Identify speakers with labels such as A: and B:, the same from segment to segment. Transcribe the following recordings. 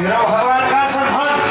A: मेरो भगवान कहाँ छन् भन्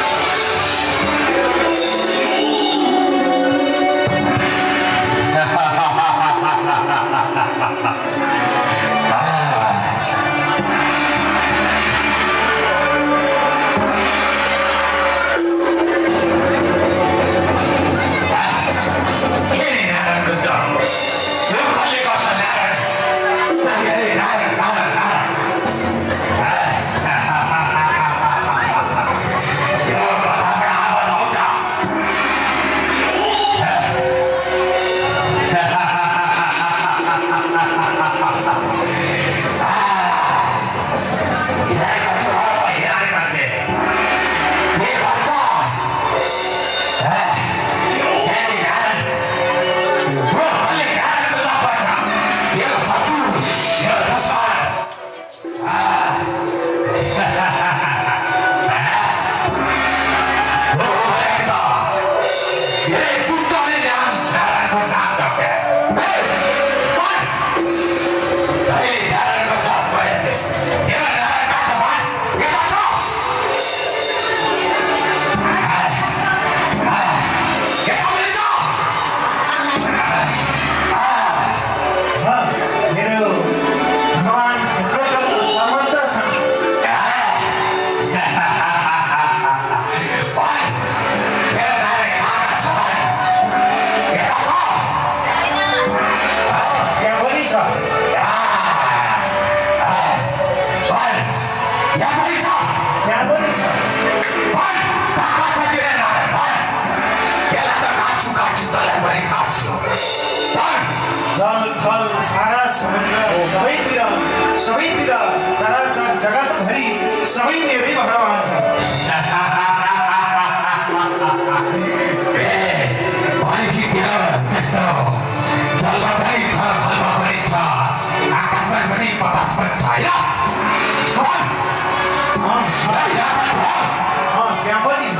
A: सबैतिर चराचर जगतभरि सबै मेरै भगवान छ
B: जलमा पनि छ फलमा पनि छ आकाशमा पनि बतासमा छ
A: त्यहाँ पनि छ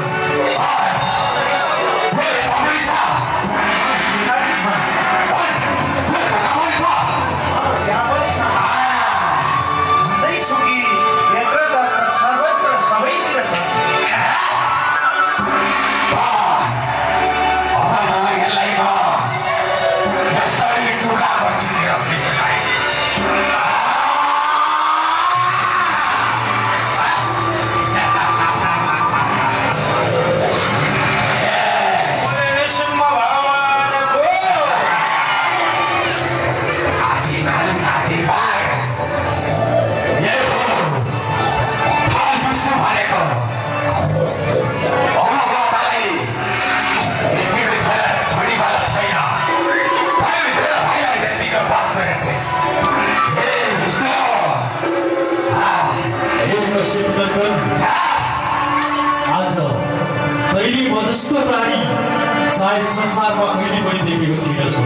C: सायद संसारमा कहिले पनि देखेको थिइनछु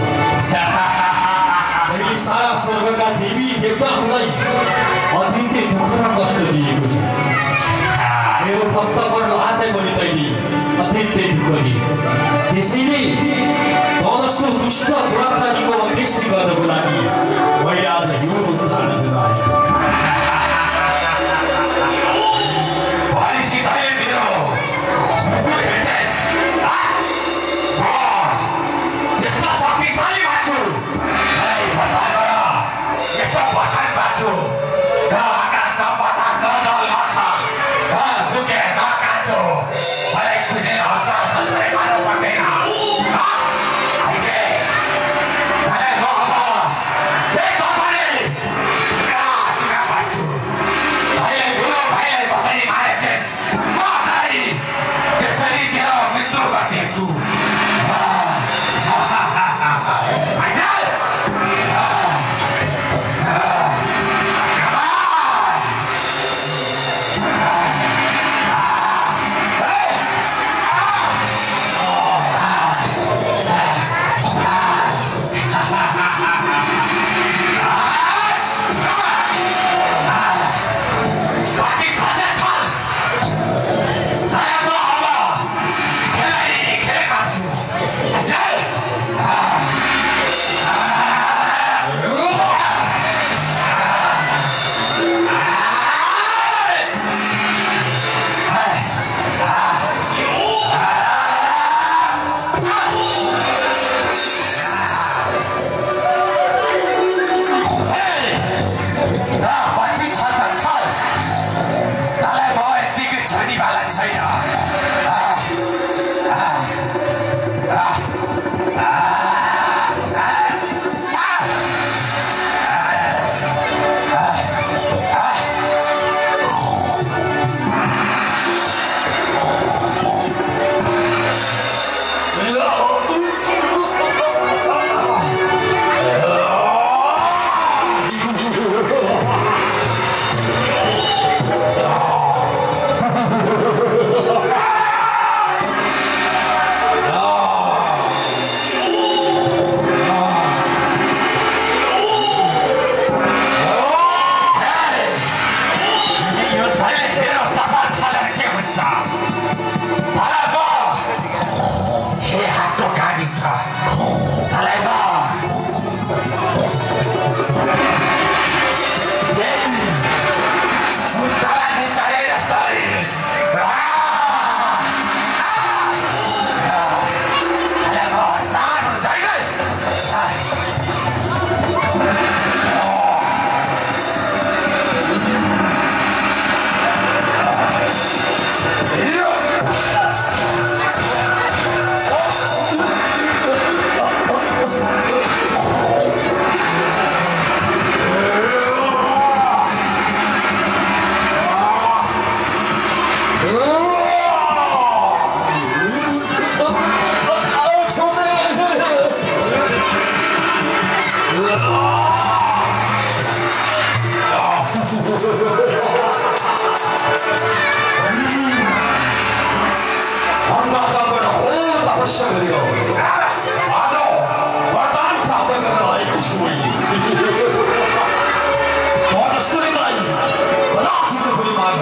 C: मैले सारा स्वर्गका देवी देवताहरूलाई अत्यन्तै दुःख र कष्ट दिएको छु मेरो भक्तहरूलाई पनि तैँले अत्यन्तै दुःख दिइस् त्यसैले तलस्को दुष्ट दुराचारीको अन्त्येष्टि गर्नको लागि मैले आज यो रूप धारण गरेको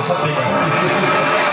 C: सक्दैन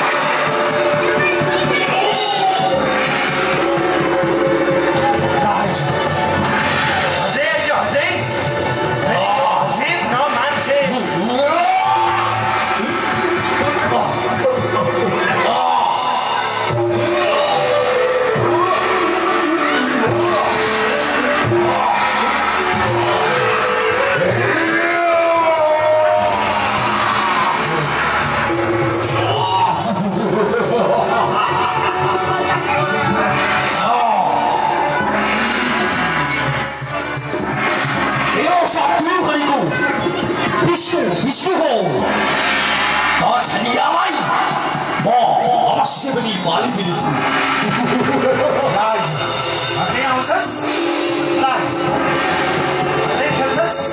C: अवश्य पनि मारिदिनेछु
A: अझै आउँछस् अझै खेल्छस्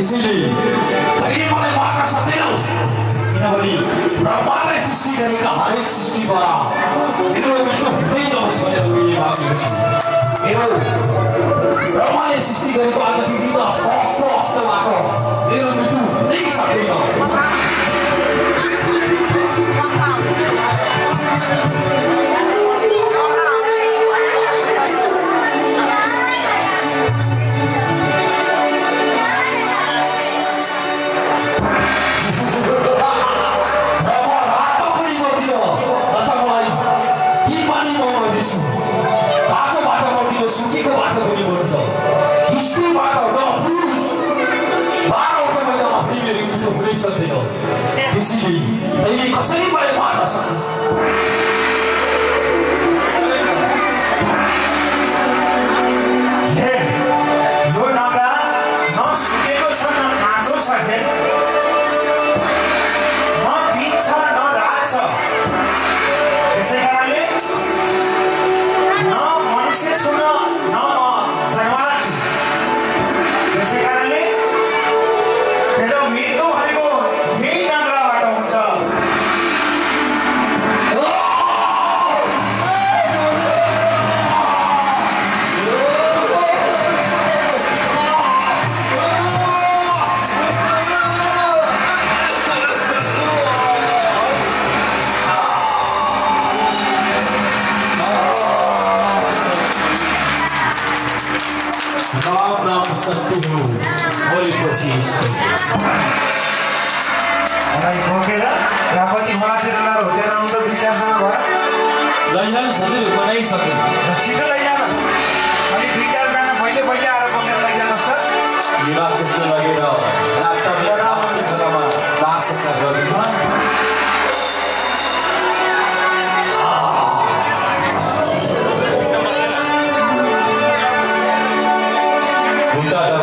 C: त्यसैले कहिले मलाई मार्न सक्दैनस् किनभने ब्रह्माले सृष्टि गरेका हरेक सृष्टिबाट मेरो मृत्यु हुँदै नहोस् भनेर मैले मागेको छु मेरो ब्रह्माले सृष्टि गरेको आज विभिन्न सहस्र अस्त्रबाट मेरो मृत्यु हुँदै सक्दैन त्यसैले तैँले कसरी मलाई मार्न सक्छस्
A: यो नगरा नसुकेको छ न काँचो छ न दिन छ न रात छ त्यसै कारणले न मनुष्य छु न म जनावर छु त्यसै कारणले तेरो मृत्यु भनेको यही नगराबाट हुन्छ
C: भोलिपछि
A: बोकेर रापति मलाई लाएर होटेल आउँदा 2-4जना भयो
C: लैजानुहोस् हजुर बनाइसक्यो
A: छिटो लैजानुहोस् अलि 2-4जना पहिले आएर बोकेर लैजानुहोस् त
C: यो राक्षसले लगेर